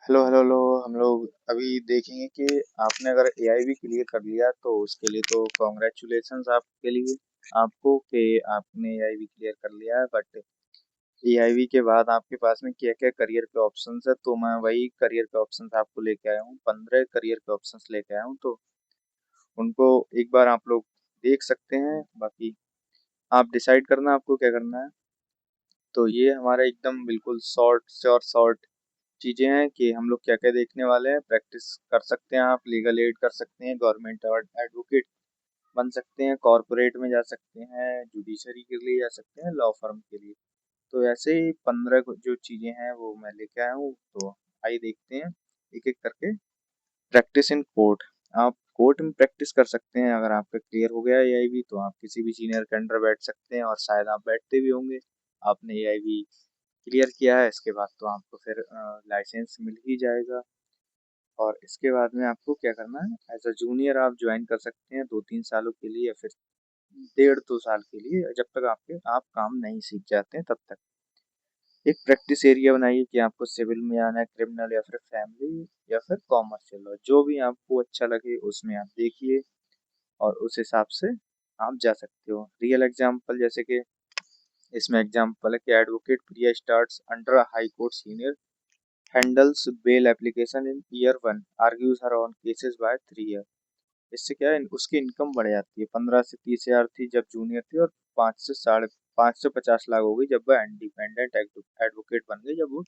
Hello hello hello. हम लोग अभी देखेंगे कि आपने अगर एआई भी क्लियर कर लिया तो उसके लिए तो कॉन्ग्रेचुलेशंस आपके लिए, आपको कि आपने एआई भी क्लियर कर लिया है। बट एआईवी के बाद आपके पास में क्या क्या करियर के ऑप्शंस है, तो मैं वही करियर के ऑप्शंस आपको लेके आया हूँ। 15 करियर के ऑप्शंस लेके आया हूँ, तो उनको एक बार आप लोग देख सकते हैं। बाकी आप डिसाइड करना आपको क्या करना है। तो ये हमारा एकदम बिल्कुल शॉर्ट चीजें हैं कि हम लोग क्या क्या देखने वाले हैं। प्रैक्टिस कर सकते हैं, आप लीगल एड कर सकते हैं, गवर्नमेंट एडवोकेट बन सकते हैं, कॉरपोरेट में जा सकते हैं, जुडिशरी के लिए जा सकते हैं, लॉ फर्म के लिए। तो ऐसे ही 15 जो चीजें हैं वो मैं लेके आया हूँ। तो आइए देखते हैं एक एक करके। प्रैक्टिस इन कोर्ट, आप कोर्ट में प्रैक्टिस कर सकते हैं। अगर आपका क्लियर हो गया एआईबी तो आप किसी भी सीनियर के अंडर बैठ सकते हैं, और शायद आप बैठते भी होंगे। आपने एआईबी क्लियर किया है, इसके बाद तो आपको फिर लाइसेंस मिल ही जाएगा। और इसके बाद में आपको क्या करना है, एज अ जूनियर आप ज्वाइन कर सकते हैं 2-3 सालों के लिए, या फिर 1.5-2 साल के लिए, जब तक आप काम नहीं सीख जाते हैं तब तक। एक प्रैक्टिस एरिया बनाइए कि आपको सिविल में आना है, क्रिमिनल या फिर फैमिली या फिर कॉमर्शियल लॉ, जो भी आपको अच्छा लगे उसमें आप देखिए, और उस हिसाब से आप जा सकते हो। रियल एग्जाम्पल जैसे कि इसमें एग्जाम्पल है कि advocate Priya starts under high court senior, handles bail application in year 1, argues her on cases bye 3 year. इससे क्या है, उसकी इनकम बढ़ जाती है। 15 से 30 हजार थी जब जूनियर थी, और 5 से 50 लाख हो गई जब वह इंडिपेंडेंट एडवोकेट बन गई, जब वो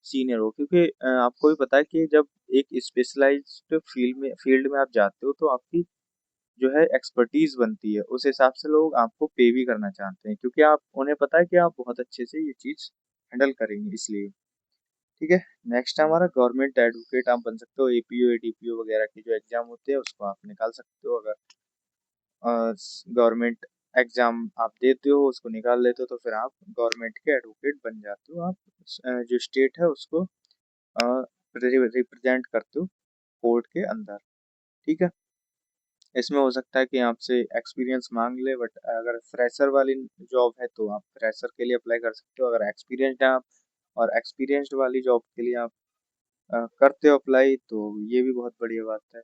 सीनियर हो। क्योंकि आपको भी पता है कि जब एक स्पेशलाइज्ड फील्ड में आप जाते हो तो आपकी जो है एक्सपर्टीज बनती है, उस हिसाब से लोग आपको पे भी करना चाहते हैं, क्योंकि आप उन्हें पता है कि आप बहुत अच्छे से ये चीज हैंडल करेंगे, इसलिए। ठीक है। नेक्स्ट हमारा गवर्नमेंट एडवोकेट आप बन सकते हो। एपीओ एडीपीओ वगैरह के जो एग्जाम होते हैं उसको आप निकाल सकते हो। अगर गवर्नमेंट एग्जाम आप देते हो, उसको निकाल लेते हो, तो फिर आप गवर्नमेंट के एडवोकेट बन जाते हो। आप जो स्टेट है उसको रिप्रेजेंट करते हो कोर्ट के अंदर। ठीक है। इसमें हो सकता है कि आपसे एक्सपीरियंस मांग ले, बट अगर फ्रेशर वाली जॉब है तो आप फ्रेशर के लिए अप्लाई कर सकते हो। अगर एक्सपीरियंसड है आप, और एक्सपीरियंस्ड वाली जॉब के लिए आप करते हो अप्लाई, तो ये भी बहुत बढ़िया बात है।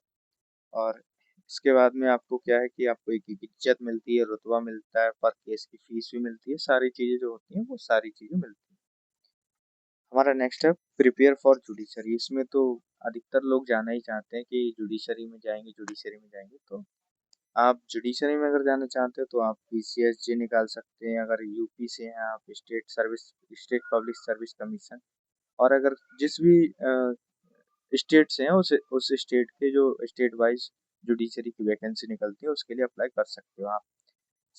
और इसके बाद में आपको क्या है कि आपको एक एक इज्जत मिलती है, रुतबा मिलता है, पर केस की फीस भी मिलती है, सारी चीजें जो होती हैं वो सारी चीजें मिलती हैं। हमारा नेक्स्ट है प्रिपेयर फॉर जुडिशरी। इसमें तो अधिकतर लोग जाना ही चाहते हैं कि जुडिशरी में जाएंगे, जुडिशरी में जाएंगे। तो आप जुडिशरी में अगर जाना चाहते हो तो आप पीसीएसजे निकाल सकते हैं। अगर यूपी से हैं आप, स्टेट पब्लिक सर्विस कमीशन। और अगर जिस भी स्टेट से हैं उस स्टेट के जो स्टेट वाइज जुडिशरी की वैकेंसी निकलती है उसके लिए अप्लाई कर सकते हो आप।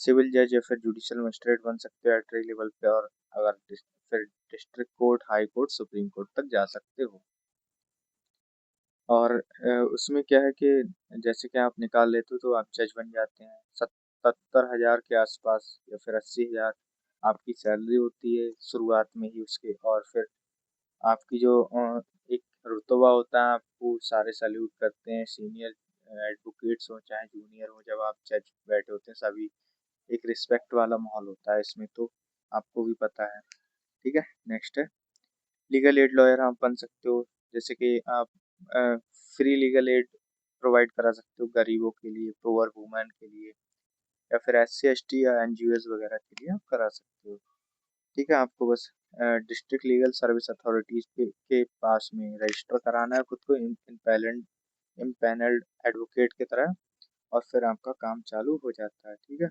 सिविल जज या फिर जुडिशियल मजिस्ट्रेट बन सकते हो एट्री लेवल पे। और अगर फिर district court, high court, supreme court तक जा सकते हो। और उसमें क्या है कि जैसे कि आप निकाल लेते हो तो आप जज बन जाते हैं। 77 हजार के आसपास या फिर 80 हजार आपकी सैलरी होती है शुरुआत में ही उसके। और फिर आपकी जो एक रुतबा होता है, आपको सारे सैल्यूट करते हैं, सीनियर एडवोकेट्स हो चाहे जूनियर हो, जब आप जज बैठे होते हैं सभी, एक रिस्पेक्ट वाला माहौल होता है इसमें, तो आपको भी पता है। ठीक है। नेक्स्ट है लीगल एड लॉयर आप बन सकते हो। जैसे कि आप फ्री लीगल एड प्रोवाइड करा सकते हो गरीबों के लिए, पुअर वुमेन के लिए, या फिर SC ST या एनजीओज वगैरह के लिए आप करा सकते हो। ठीक है। आपको बस डिस्ट्रिक्ट लीगल सर्विस अथॉरिटीज के पास में रजिस्टर कराना है खुद को इम्पैनल्ड एडवोकेट की तरह, और फिर आपका काम चालू हो जाता है। ठीक है।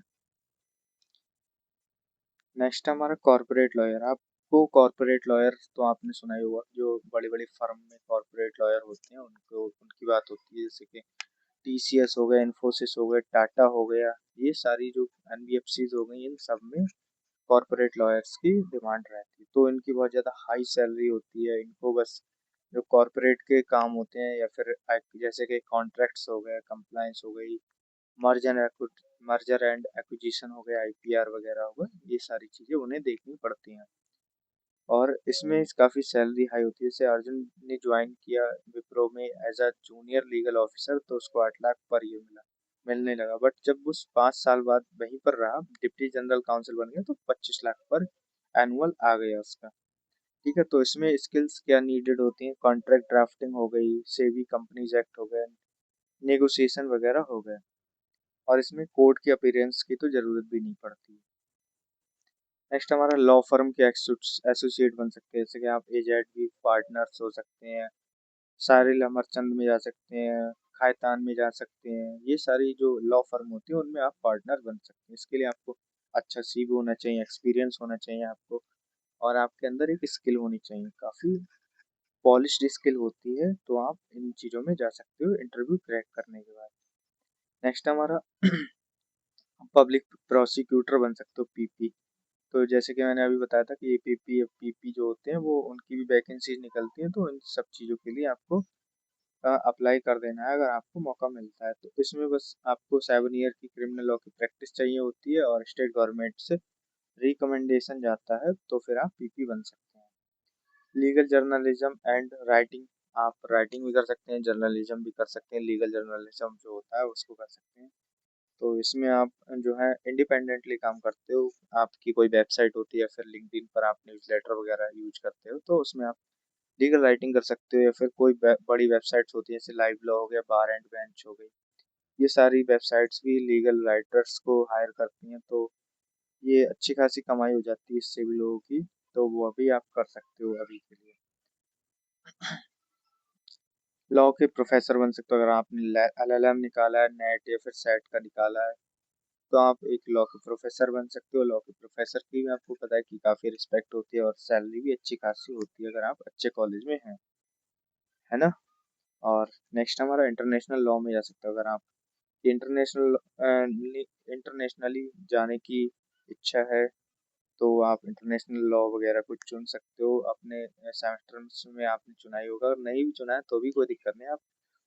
नेक्स्ट हमारा कॉर्पोरेट लॉयर। आपको कॉर्पोरेट लॉयर तो आपने सुना ही होगा, जो बड़ी बड़ी फर्म में कॉर्पोरेट लॉयर होते हैं उनको उनकी बात होती है। जैसे कि टीसीएस हो गया, इन्फोसिस हो गया, टाटा हो गया, ये सारी जो एनबीएफसीज हो गई, इन सब में कॉर्पोरेट लॉयर्स की डिमांड रहती है। तो इनकी बहुत ज़्यादा हाई सैलरी होती है। इनको बस जो कॉर्पोरेट के काम होते हैं, या फिर जैसे कि कॉन्ट्रैक्ट्स हो गए, कंप्लायंस हो गई, मर्जर एंड एक्विजिशन हो गया, आईपीआर वगैरह हो गया, ये सारी चीज़ें उन्हें देखनी पड़ती हैं। और इसमें काफ़ी सैलरी हाई होती है। जैसे अर्जुन ने ज्वाइन किया विप्रो में as a junior legal officer, तो उसको 8 लाख पर ईयर मिलने लगा। बट जब उस 5 साल बाद वहीं पर रहा, डिप्टी जनरल काउंसिल बन गया, तो 25 लाख पर एनुअल आ गया उसका। ठीक है, तो इसमें स्किल्स क्या नीडेड होती हैं, कॉन्ट्रैक्ट ड्राफ्टिंग हो गई, सेबी कंपनीज एक्ट हो गए, नेगोशिएशन वगैरह हो गए, और इसमें कोर्ट की अपीयरेंस की तो जरूरत भी नहीं पड़ती। नेक्स्ट हमारा लॉ फर्म के एसोसिएट बन सकते हैं, जैसे कि आप एजेड भी पार्टनर्स हो सकते हैं, सारिल अमरचंद में जा सकते हैं, खायतान में जा सकते हैं। ये सारी जो लॉ फर्म होती है उनमें आप पार्टनर बन सकते हैं। इसके लिए आपको अच्छा सीवी होना चाहिए, एक्सपीरियंस होना चाहिए आपको, और आपके अंदर एक स्किल होनी चाहिए, काफ़ी पॉलिश्ड स्किल होती है, तो आप इन चीज़ों में जा सकते हो इंटरव्यू क्रैक करने के बाद। नेक्स्ट हमारा पब्लिक प्रोसिक्यूटर बन सकते हो, पीपी। तो जैसे कि मैंने अभी बताया था कि ये पीपी जो होते हैं वो उनकी भी वैकेंसीज निकलती हैं, तो इन सब चीज़ों के लिए आपको अप्लाई कर देना है अगर आपको मौका मिलता है। तो इसमें बस आपको 7 ईयर की क्रिमिनल लॉ की प्रैक्टिस चाहिए होती है और स्टेट गवर्नमेंट से रिकमेंडेशन जाता है, तो फिर आप पीपी बन सकते हैं। लीगल जर्नलिज्म एंड राइटिंग, आप राइटिंग भी कर सकते हैं, जर्नलिज्म भी कर सकते हैं, लीगल जर्नलिज्म जो होता है उसको कर सकते हैं। तो इसमें आप जो है इंडिपेंडेंटली काम करते हो, आपकी कोई वेबसाइट होती है या फिर लिंक्डइन पर आप न्यूज़लेटर वगैरह यूज करते हो, तो उसमें आप लीगल राइटिंग कर सकते हो, या फिर कोई बड़ी वेबसाइट्स होती है जैसे लाइव लॉ हो गया, बार एंड बेंच हो गई, ये सारी वेबसाइट्स भी लीगल राइटर्स को हायर करती हैं, तो ये अच्छी खासी कमाई हो जाती है इससे भी लोगों की, तो वो अभी आप कर सकते हो अभी के लिए। लॉ के प्रोफेसर बन सकते हो अगर आपने एलएलएम निकाला है, नेट या फिर सेट का निकाला है, तो आप एक लॉ के प्रोफेसर बन सकते हो। लॉ के प्रोफेसर की भी आपको पता है कि काफ़ी रिस्पेक्ट होती है और सैलरी भी अच्छी खासी होती है अगर आप अच्छे कॉलेज में हैं, है ना। और नेक्स्ट हमारा इंटरनेशनल लॉ में जा सकते हो अगर आप इंटरनेशनल इंटरनेशनली जाने की इच्छा है, तो आप इंटरनेशनल लॉ वगैरह कुछ चुन सकते हो अपने सेमेस्टर में। आपने चुना ही होगा, और नहीं भी चुना है तो भी कोई दिक्कत नहीं, आप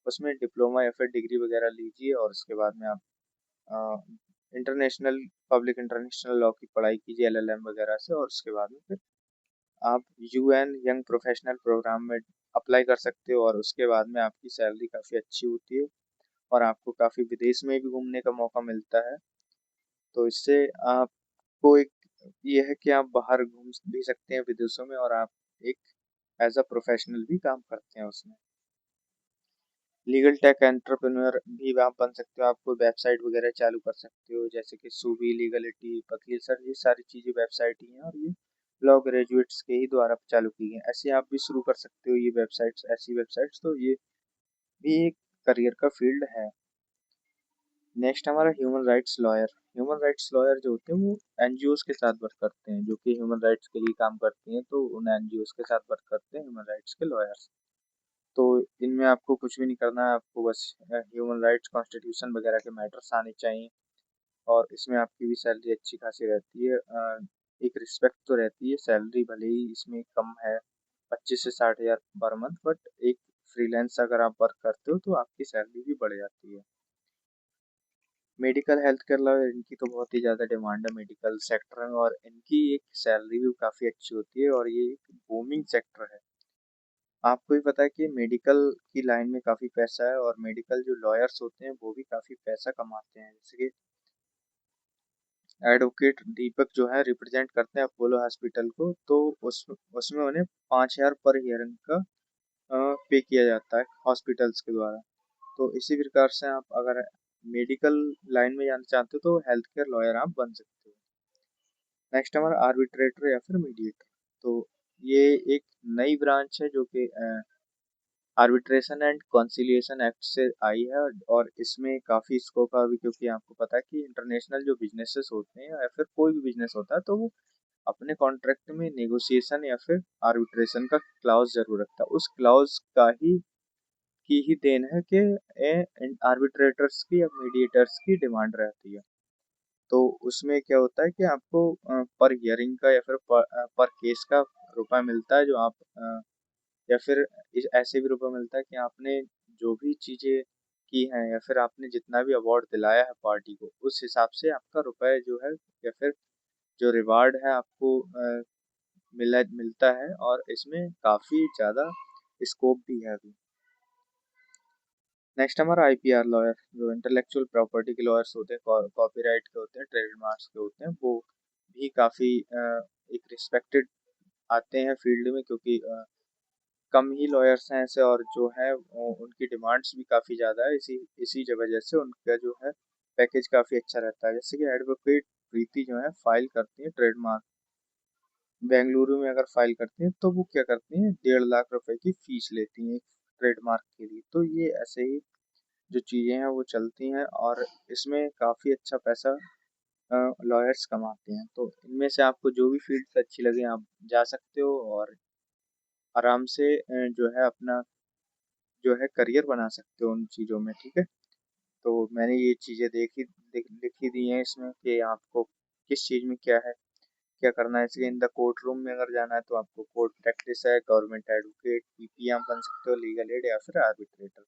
उसमें डिप्लोमा या फिर डिग्री वगैरह लीजिए और उसके बाद में आप इंटरनेशनल पब्लिक इंटरनेशनल लॉ की पढ़ाई कीजिए एलएलएम वगैरह से, और उसके बाद में फिर आप यूएन यंग प्रोफेशनल प्रोग्राम में अप्लाई कर सकते हो, और उसके बाद में आपकी सैलरी काफ़ी अच्छी होती है और आपको काफ़ी विदेश में भी घूमने का मौका मिलता है। तो इससे आपको एक ये है कि आप बाहर घूम भी सकते हैं विदेशों में, और आप एक एज अ प्रोफेशनल भी काम करते हैं उसमें। लीगल टेक एंटरप्रेन्योर भी आप बन सकते हो, आप कोई वेबसाइट वगैरह चालू कर सकते हो, जैसे कि सूबी लीगलिटी वकील सर, ये सारी चीज़ें वेबसाइट ही हैं, और ये लॉ ग्रेजुएट्स के ही द्वारा चालू की गई हैं। ऐसे आप भी शुरू कर सकते हो ये वेबसाइट्स, ऐसी वेबसाइट्स, तो ये भी एक करियर का फील्ड है। नेक्स्ट हमारा human rights lawyer. Human rights lawyer जो होते हैं वो एनजीओज के साथ वर्क करते हैं, जो कि ह्यूमन राइट्स के लिए काम करती हैं, तो उन एनजीओज के साथ वर्क करते हैं ह्यूमन राइट्स के लॉयर्स। तो इनमें आपको कुछ भी नहीं करना है, आपको बस ह्यूमन राइट्स कॉन्स्टिट्यूशन वगैरह के मैटर्स आने चाहिए, और इसमें आपकी भी सैलरी अच्छी खासी रहती है। एक रिस्पेक्ट तो रहती है, सैलरी भले ही इसमें कम है, 25 से 60 हज़ार पर मंथ, बट एक फ्रीलांस अगर आप वर्क करते हो तो आपकी सैलरी भी बढ़ जाती है। मेडिकल हेल्थ केयर लॉयर, इनकी तो बहुत ही ज़्यादा डिमांड है मेडिकल सेक्टर में, और इनकी एक सैलरी भी काफ़ी अच्छी होती है, और ये एक बूमिंग सेक्टर है। आपको भी पता है कि मेडिकल की लाइन में काफ़ी पैसा है, और मेडिकल जो लॉयर्स होते हैं वो भी काफ़ी पैसा कमाते हैं। जैसे कि एडवोकेट दीपक जो है रिप्रेजेंट करते हैं अपोलो हॉस्पिटल को, तो उसमें उन्हें 5 हज़ार पर ईयरिंग का पे किया जाता है हॉस्पिटल्स के द्वारा। तो इसी प्रकार से आप अगर मेडिकल लाइन में जाना चाहते हो तो हेल्थ केयर लॉयर आप बन सकते हो। नेक्स्ट हमारा आर्बिट्रेटर या फिर मीडिएटर। तो ये एक नई ब्रांच है जो कि आर्बिट्रेशन एंड कॉन्सिलिएशन एक्ट से आई है, और इसमें काफ़ी स्कोप है अभी, क्योंकि आपको पता है कि इंटरनेशनल जो बिजनेसेस होते हैं या फिर कोई भी बिजनेस होता है, तो वो अपने कॉन्ट्रैक्ट में नेगोशिएशन या फिर आर्बिट्रेशन का क्लाउज जरूर रखता है। उस क्लाउज की ही देन है कि आर्बिट्रेटर्स की या मीडिएटर्स की डिमांड रहती है। तो उसमें क्या होता है कि आपको पर हियरिंग का या फिर पर केस का रुपया मिलता है, जो आप या फिर ऐसे भी रुपये मिलता है कि आपने जो भी चीज़ें की हैं या फिर आपने जितना भी अवार्ड दिलाया है पार्टी को, उस हिसाब से आपका रुपये जो है या फिर जो रिवार्ड है आपको मिलता है, और इसमें काफ़ी ज़्यादा स्कोप भी है अभी। नेक्स्ट हमारा आईपीआर लॉयर, जो इंटेलेक्चुअल प्रॉपर्टी के लॉयर्स होते हैं, कॉपीराइट के होते हैं, ट्रेडमार्क्स के होते हैं, वो भी काफ़ी एक रिस्पेक्टेड आते हैं फील्ड में, क्योंकि कम ही लॉयर्स हैं ऐसे, और जो है उनकी डिमांड्स भी काफ़ी ज़्यादा है। इसी इसी वजह से उनका जो है पैकेज काफ़ी अच्छा रहता है। जैसे कि एडवोकेट प्रीति जो है फाइल करती है ट्रेडमार्क बेंगलुरु में, अगर फाइल करती हैं तो वो क्या करती हैं, 1.5 लाख रुपए की फीस लेती हैं एक ट्रेडमार्क के लिए। तो ये ऐसे ही जो चीज़ें हैं वो चलती हैं, और इसमें काफ़ी अच्छा पैसा लॉयर्स कमाते हैं। तो इनमें से आपको जो भी फील्ड अच्छी लगे आप जा सकते हो, और आराम से जो है अपना जो है करियर बना सकते हो उन चीज़ों में, ठीक है। तो मैंने ये चीज़ें लिखी दी हैं इसमें कि आपको किस चीज़ में क्या है, क्या करना है। इसलिए इन द कोर्ट रूम में अगर जाना है तो आपको कोर्ट प्रैक्टिस है, गवर्नमेंट एडवोकेट, पीपी आप बन सकते हो, लीगल एड या फिर आर्बिट्रेटर।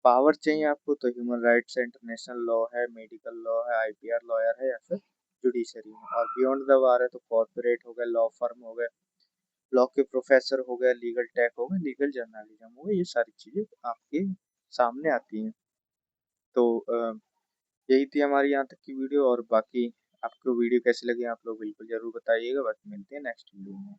पावर चाहिए आपको तो ह्यूमन राइट्स है, इंटरनेशनल लॉ है, मेडिकल लॉ है, आईपीआर लॉयर है, या फिर जुडिशरी में। और बियॉन्ड द बार है तो कॉर्पोरेट हो गया, लॉ फर्म हो गए, लॉ के प्रोफेसर हो गए, लीगल टेक हो गए, लीगल जर्नलिज्म हो गए, ये सारी चीज़ें आपके सामने आती हैं। तो यही थी हमारी यहाँ तक की वीडियो, और बाकी आपको वीडियो कैसी लगी आप लोग बिल्कुल ज़रूर बताइएगा। बाकी मिलते हैं नेक्स्ट वीडियो में।